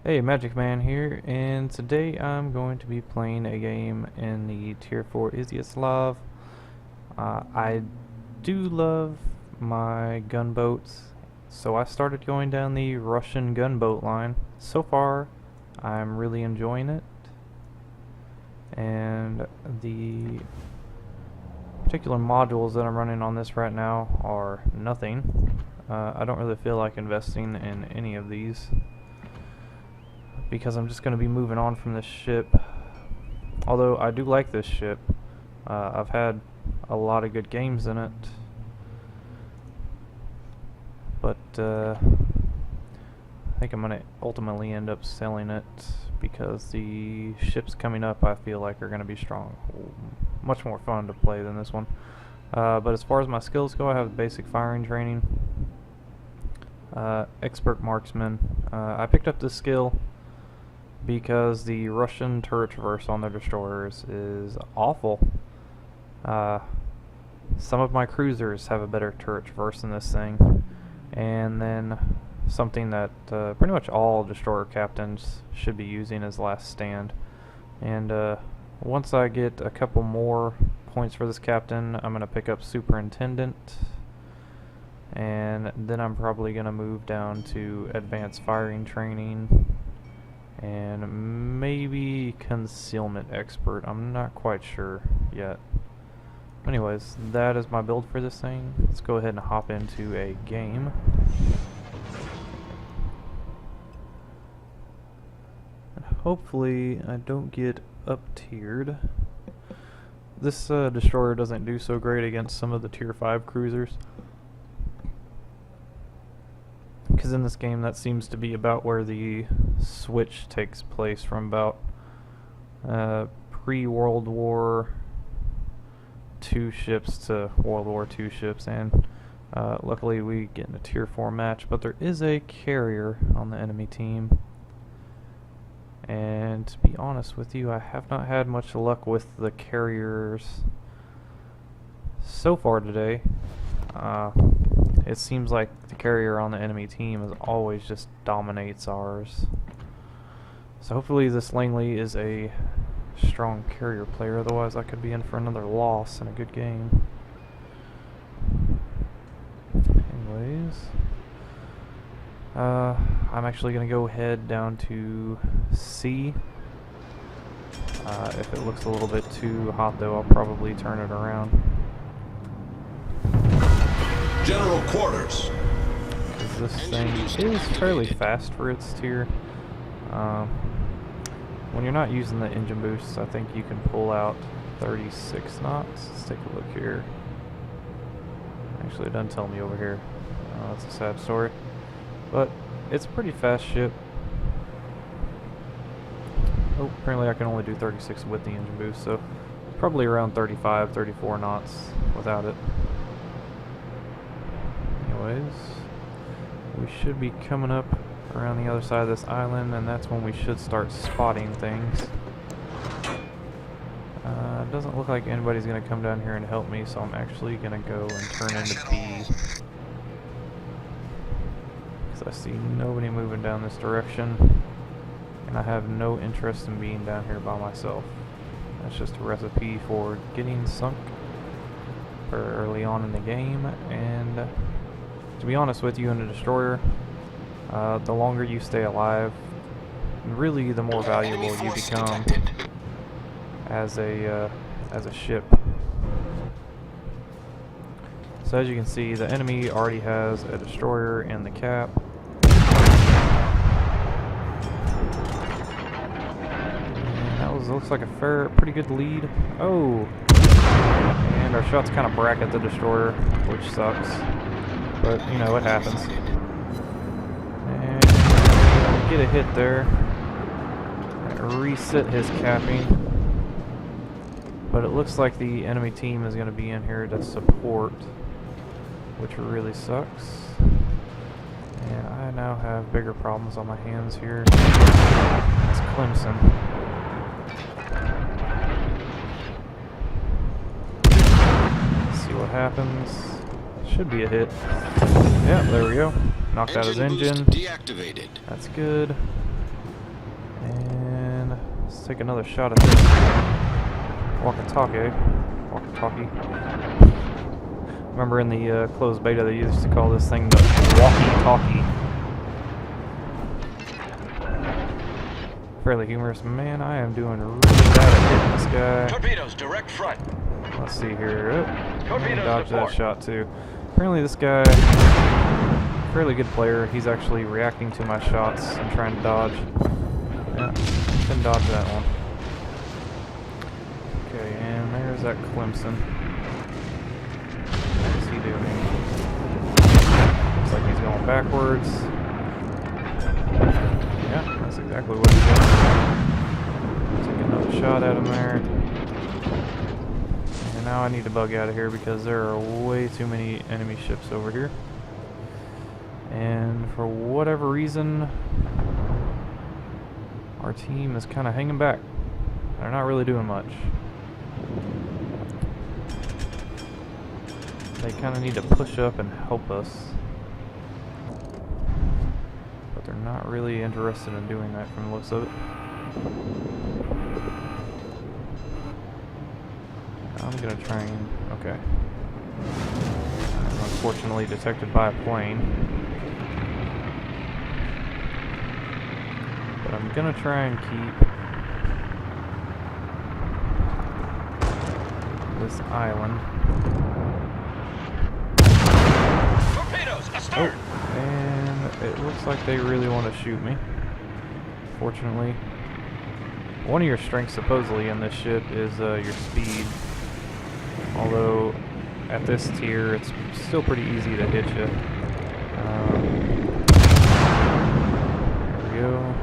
Hey, Magic Man here, and today I'm going to be playing a game in the Tier 4 Izyaslav. I do love my gunboats, so I started going down the Russian gunboat line. So far, I'm really enjoying it, and the particular modules that I'm running on this right now are nothing. I don't really feel like investing in any of these, because I'm just going to be moving on from this ship. Although I do like this ship. I've had a lot of good games in it. But I think I'm going to ultimately end up selling it because the ships coming up I feel like are going to be strong. Much more fun to play than this one. But as far as my skills go, I have basic firing training. Expert marksman. I picked up this skill because the Russian turret traverse on their destroyers is awful. Some of my cruisers have a better turret traverse than this thing, and then something that pretty much all destroyer captains should be using is Last Stand. And once I get a couple more points for this captain, I'm going to pick up Superintendent, and then I'm probably going to move down to Advanced Firing Training and maybe Concealment Expert. I'm not quite sure yet. Anyways, that is my build for this thing. Let's go ahead and hop into a game. And hopefully I don't get up-tiered. This destroyer doesn't do so great against some of the tier 5 cruisers, because in this game that seems to be about where the switch takes place, from about pre-World War II ships to World War II ships, and luckily we get in a tier 4 match. But there is a carrier on the enemy team, and to be honest with you, I have not had much luck with the carriers so far today. It seems like the carrier on the enemy team is always just dominates ours. So hopefully this Langley is a strong carrier player, otherwise I could be in for another loss in a good game. Anyways, I'm actually going to go head down to C. If it looks a little bit too hot though, I'll probably turn it around. General quarters. This thing is fairly fast for its tier. When you're not using the engine boosts, I think you can pull out 36 knots. Let's take a look here. Actually, it doesn't tell me over here. That's a sad story. But it's a pretty fast ship. Oh, apparently I can only do 36 with the engine boost, so probably around 35, 34 knots without it. Anyways, we should be coming up around the other side of this island, and that's when we should start spotting things. It doesn't look like anybody's going to come down here and help me, so I'm actually going to go and turn into B, because I see nobody moving down this direction, and I have no interest in being down here by myself. That's just a recipe for getting sunk very early on in the game. And to be honest with you, in a destroyer, the longer you stay alive, really the more valuable you become as a ship. So as you can see, the enemy already has a destroyer in the cap. And that looks like a pretty good lead. Oh! And our shots kind of bracket the destroyer, which sucks. But, you know, it happens. And get a hit there. Reset his capping. But it looks like the enemy team is going to be in here to support, which really sucks. And I now have bigger problems on my hands here. It's Clemson. Let's see what happens. Should be a hit. Yeah, there we go. Knocked out his engine. Deactivated. That's good. And let's take another shot at this walkie-talkie. Remember in the closed beta they used to call this thing the walkie-talkie. Fairly humorous. Man, I am doing really bad at hitting this guy. Torpedoes, direct front. Let's see here. Oh, Torpedoes dodge that deployed. shot too. Apparently this guy, fairly good player. He's actually reacting to my shots and trying to dodge. Yeah, can dodge that one. Okay, and there's that Clemson. What is he doing? Looks like he's going backwards. Yeah, that's exactly what he's doing. Take another shot at him there. And now I need to bug out of here because there are way too many enemy ships over here. And for whatever reason, our team is kind of hanging back. They're not really doing much. They kind of need to push up and help us. But they're not really interested in doing that from the looks of it. I'm gonna try and... okay. I'm unfortunately detected by a plane. But I'm gonna try and keep this island. Torpedoes, astern! Oh, and it looks like they really want to shoot me. Fortunately, one of your strengths supposedly in this ship is your speed. Although at this tier, it's still pretty easy to hit you. There we go.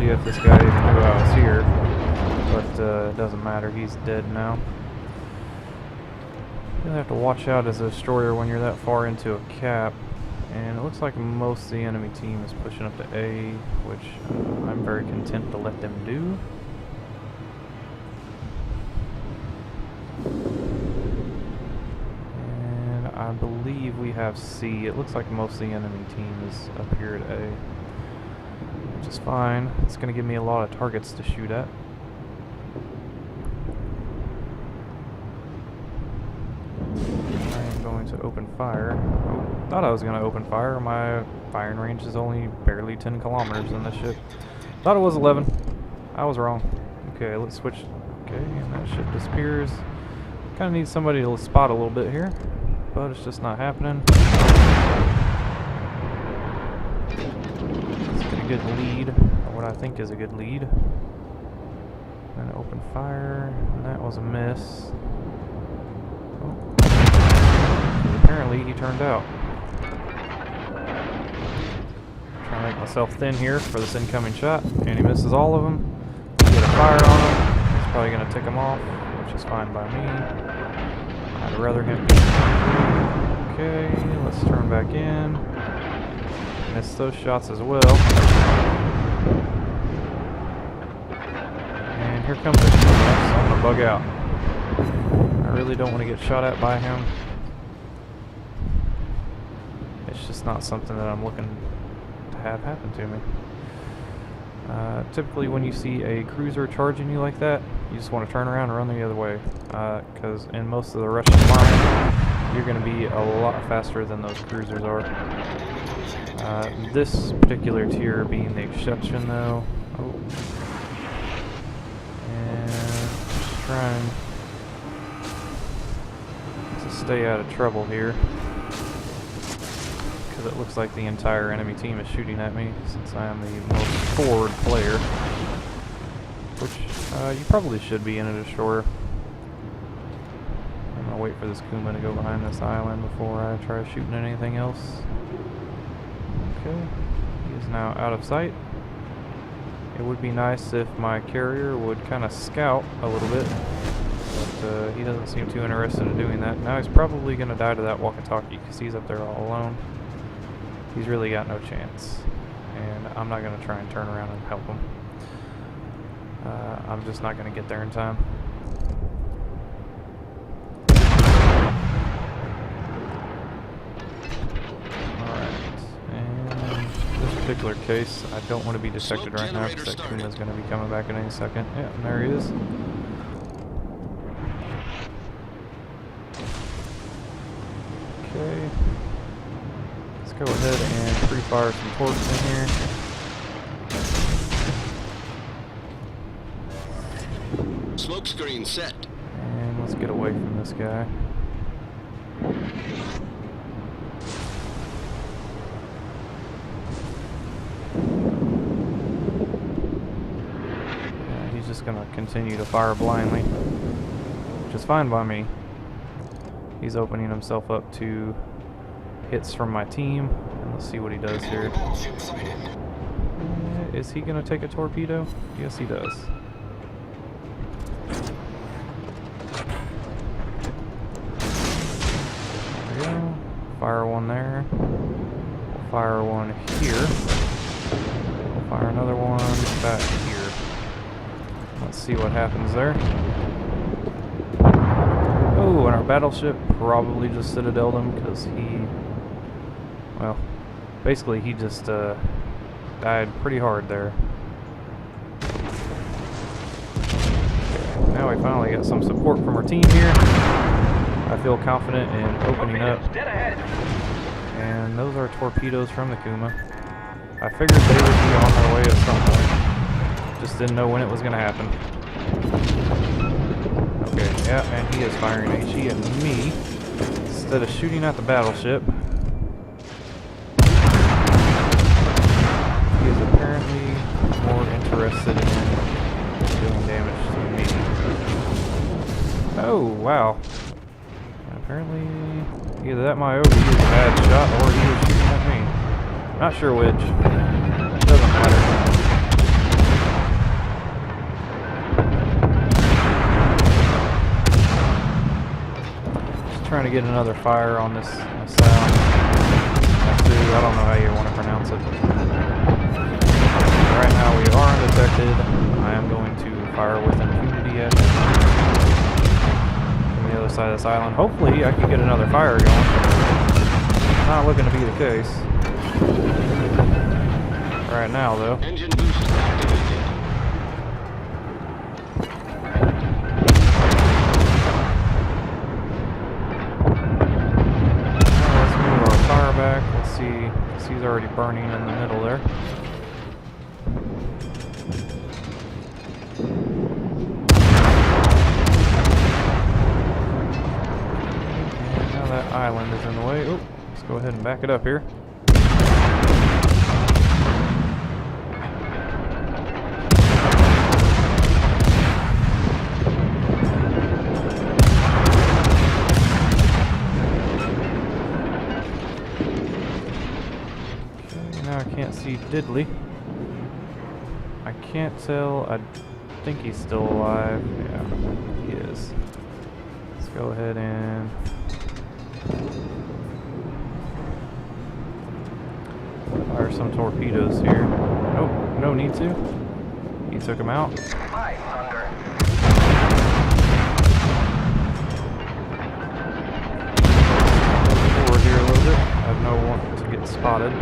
If this guy even knew I was here, but it doesn't matter, he's dead now. You'll have to watch out as a destroyer when you're that far into a cap, and it looks like most of the enemy team is pushing up to A, which I'm very content to let them do. And I believe we have C. It looks like most of the enemy team is up here at A. Which is fine. It's going to give me a lot of targets to shoot at. I am going to open fire. Oh, thought I was going to open fire. My firing range is only barely 10 kilometers in this ship. Thought it was 11. I was wrong. Okay, let's switch. Okay, and that ship disappears. Kind of need somebody to spot a little bit here, but it's just not happening. Good lead, or what I think is a good lead. And open fire, and that was a miss. Oh. Apparently he turned out. Trying to make myself thin here for this incoming shot, and he misses all of them. Get a fire on him. He's probably going to tick him off, which is fine by me. I'd rather him. Okay, let's turn back in. Miss those shots as well. And here comes the so I'm gonna bug out. I really don't want to get shot at by him. It's just not something that I'm looking to have happen to me. Typically when you see a cruiser charging you like that, you just want to turn around and run the other way. Because in most of the Russian lines, you're going to be a lot faster than those cruisers are. This particular tier being the exception though. Oh. And just trying to stay out of trouble here. Because it looks like the entire enemy team is shooting at me since I am the most forward player. Which you probably should be in a destroyer. I'm going to wait for this Kuma to go behind this island before I try shooting at anything else. Okay, he is now out of sight. It would be nice if my carrier would kind of scout a little bit, but he doesn't seem too interested in doing that. Now he's probably going to die to that walkie-talkie because he's up there all alone. He's really got no chance. and I'm not going to try and turn around and help him. I'm just not going to get there in time. Particular case, I don't want to be detected right now because that Kuma's going to be coming back in any second. Yeah, and there he is. Okay. Let's go ahead and pre-fire some torps in here. Smoke screen set. And let's get away from this guy. Just gonna continue to fire blindly, which is fine by me. He's opening himself up to hits from my team, and let's see what he does here. Is he gonna take a torpedo? Yes, he does. There we go. Fire one there. We'll fire one here. We'll fire another one back here. Let's see what happens there. Oh, and our battleship probably just citadeled him because well, basically he just died pretty hard there. Okay, now we finally got some support from our team here. I feel confident in opening up. And those are torpedoes from the Kuma. I figured they would be on their way at some point. Just didn't know when it was going to happen. Okay, yeah, and he is firing HE at me instead of shooting at the battleship. He is apparently more interested in doing damage to me. Oh, wow. And apparently, either that Mayobi is a bad shot or he was shooting at me. Not sure which. Doesn't matter. Trying to get another fire on this sound. I don't know how you want to pronounce it. Right now we are undetected. I am going to fire with impunity at him from the other side of this island. Hopefully I can get another fire going. Not looking to be the case. Right now though. Engine boost activated. Back. Let's see. He's already burning in the middle there. And now that island is in the way. Oh, let's go ahead and back it up here. See diddly. I can't tell. I think he's still alive. Yeah, he is. Let's go ahead and fire some torpedoes here. Nope, no need to. He took him out. Hi, Thunder. Forward here a little bit. I have no want to get spotted.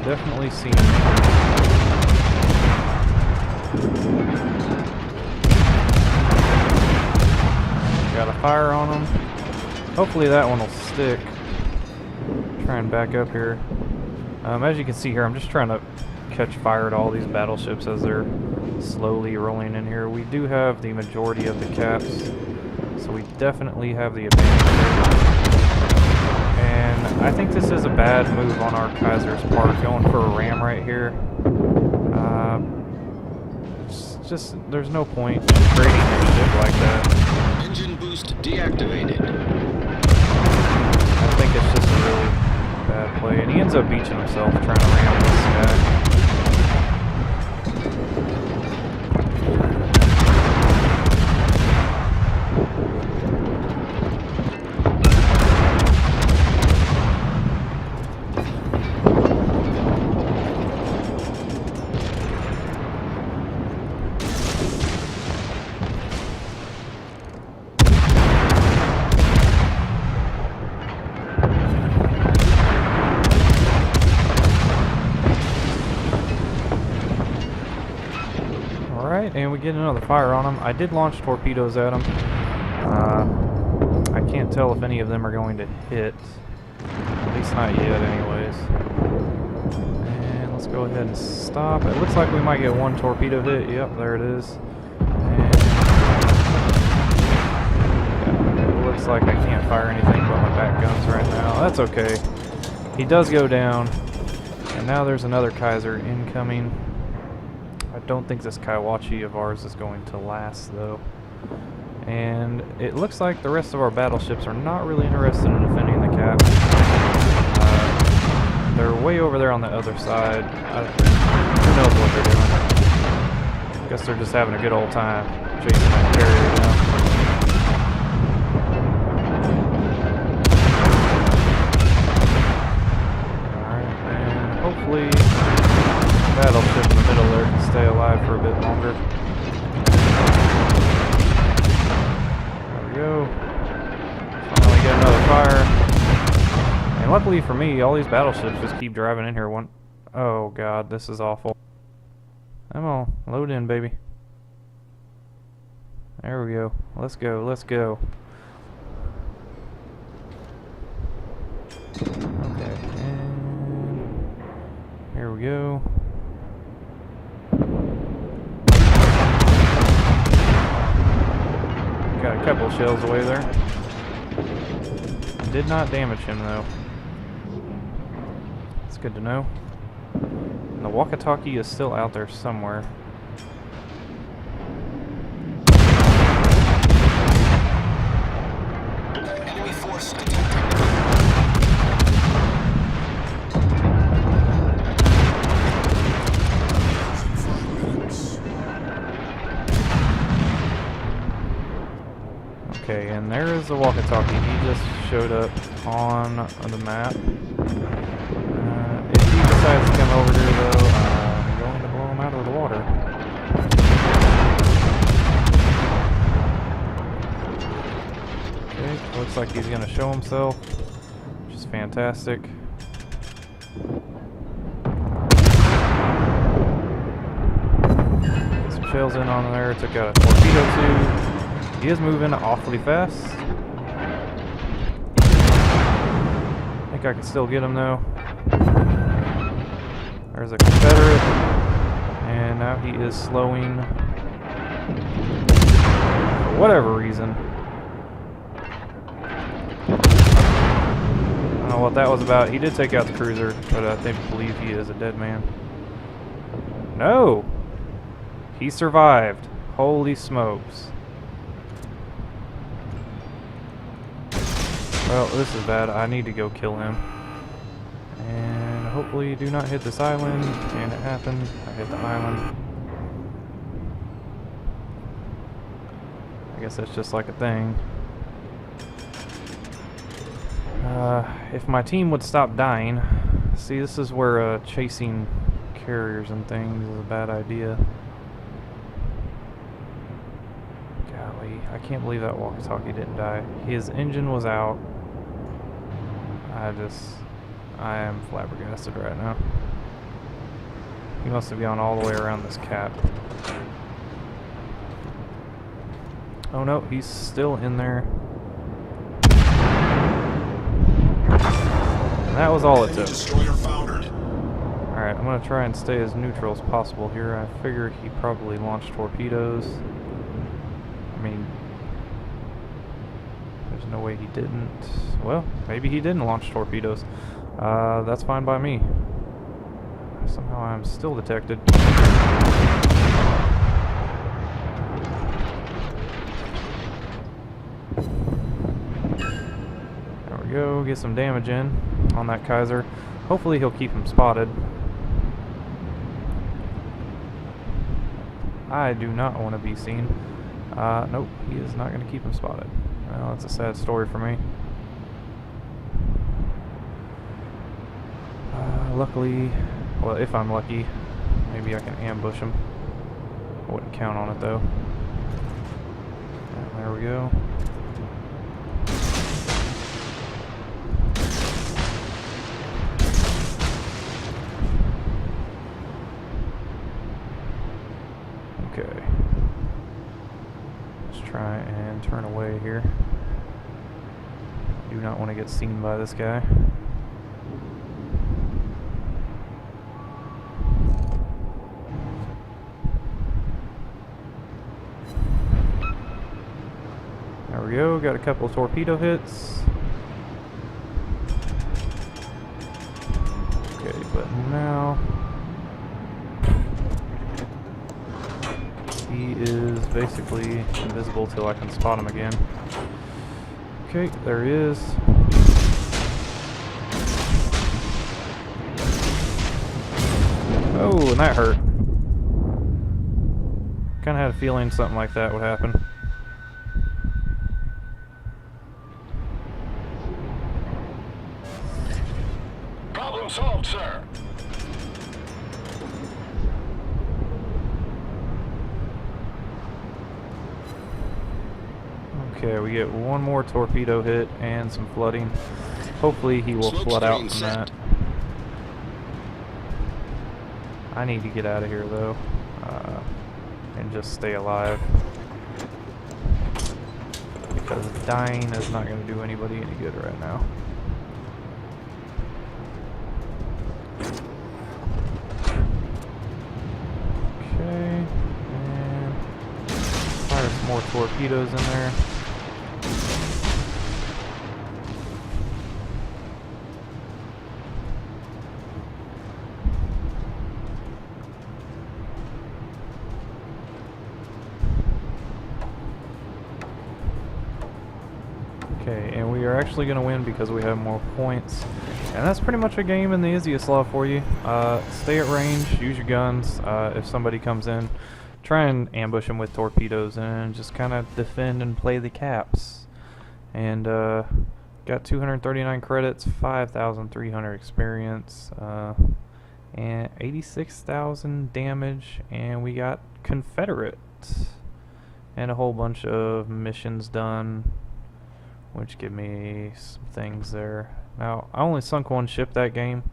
Definitely seen him. Got a fire on him. Hopefully that one will stick. Try and back up here. As you can see here, I'm just trying to catch fire at all these battleships as they're slowly rolling in here. We do have the majority of the caps, so we definitely have the advantage there. And I think this is a bad move on our Kaiser's part, going for a ram right here. It's just, there's no point in trading your ship like that. Engine boost deactivated. I think it's just a really bad play. And he ends up beaching himself trying to ram this guy. get another fire on them. I did launch torpedoes at them. I can't tell if any of them are going to hit. At least not yet, anyways. And let's go ahead and stop. It looks like we might get one torpedo hit. Yep, there it is. And yeah, it looks like I can't fire anything but my back guns right now. That's okay. He does go down. And now there's another Kaiser incoming. I don't think this Kaiwachi of ours is going to last, though. And it looks like the rest of our battleships are not really interested in defending the cap. They're way over there on the other side. Who knows what they're doing. Guess they're just having a good old time chasing that carrier down. Hopefully, the battleship in the middle there can stay alive for a bit longer. There we go. Finally get another fire. And luckily for me, all these battleships just keep driving in here. Oh god, this is awful. Come on, load in, baby. There we go. Let's go, let's go. Okay, and here we go. Got a couple of shells away there. Did not damage him though. It's good to know. And the walkie-talkie is still out there somewhere. Enemy force detected. Okay, and there is the walkie-talkie. He just showed up on the map. If he decides to come over here, though, I'm going to blow him out of the water. Okay, looks like he's going to show himself, which is fantastic. Get some shells in on there. Took out a torpedo tube. He is moving awfully fast. I think I can still get him though. There's a Confederate. And now he is slowing. For whatever reason. I don't know what that was about. He did take out the cruiser, but I believe he is a dead man. No! He survived. Holy smokes. Well, this is bad. I need to go kill him. And hopefully do not hit this island. And it happened. I hit the island. I guess that's just like a thing. If my team would stop dying. See, this is where chasing carriers and things is a bad idea. Golly, I can't believe that walkie-talkie didn't die. His engine was out. I am flabbergasted right now. He must have gone all the way around this cap. Oh no, he's still in there. And that was all it took. Alright, I'm going to try and stay as neutral as possible here. I figure he probably launched torpedoes. I mean, there's no way he didn't. Well, maybe he didn't launch torpedoes. That's fine by me. Somehow I'm still detected. There we go. Get some damage in on that Kaiser. Hopefully he'll keep him spotted. I do not want to be seen. Nope, he is not going to keep him spotted. Well, that's a sad story for me. Luckily, well, if I'm lucky, maybe I can ambush him. I wouldn't count on it though. There we go. Okay. Let's try and turn away here. Do not want to get seen by this guy. There we go, got a couple of torpedo hits. Okay, but now he is basically invisible till I can spot him again. Okay, there he is. Oh, and that hurt. Kinda had a feeling something like that would happen. Problem solved, sir. Okay, we get one more torpedo hit and some flooding. Hopefully he will flood out from that. I need to get out of here though, and just stay alive. Because dying is not going to do anybody any good right now. Okay, and fire some more torpedoes in there. Okay, and we are actually going to win because we have more points. And that's pretty much a game in the Izyaslav for you. Stay at range, use your guns. If somebody comes in, try and ambush them with torpedoes and just kind of defend and play the caps. And got 239 credits, 5,300 experience, and 86,000 damage, and we got Confederate. And a whole bunch of missions done, which give me some things there. Now, I only sunk one ship that game.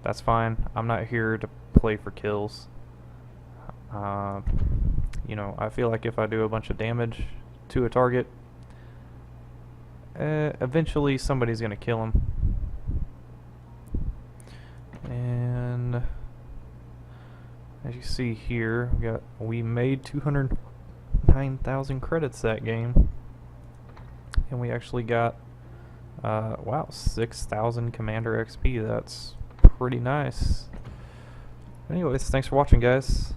That's fine. I'm not here to play for kills. You know, I feel like if I do a bunch of damage to a target, eventually somebody's gonna kill him. And as you see here, we made 209,000 credits that game. And we actually got, wow, 6,000 Commander XP. That's pretty nice. Anyways, thanks for watching, guys.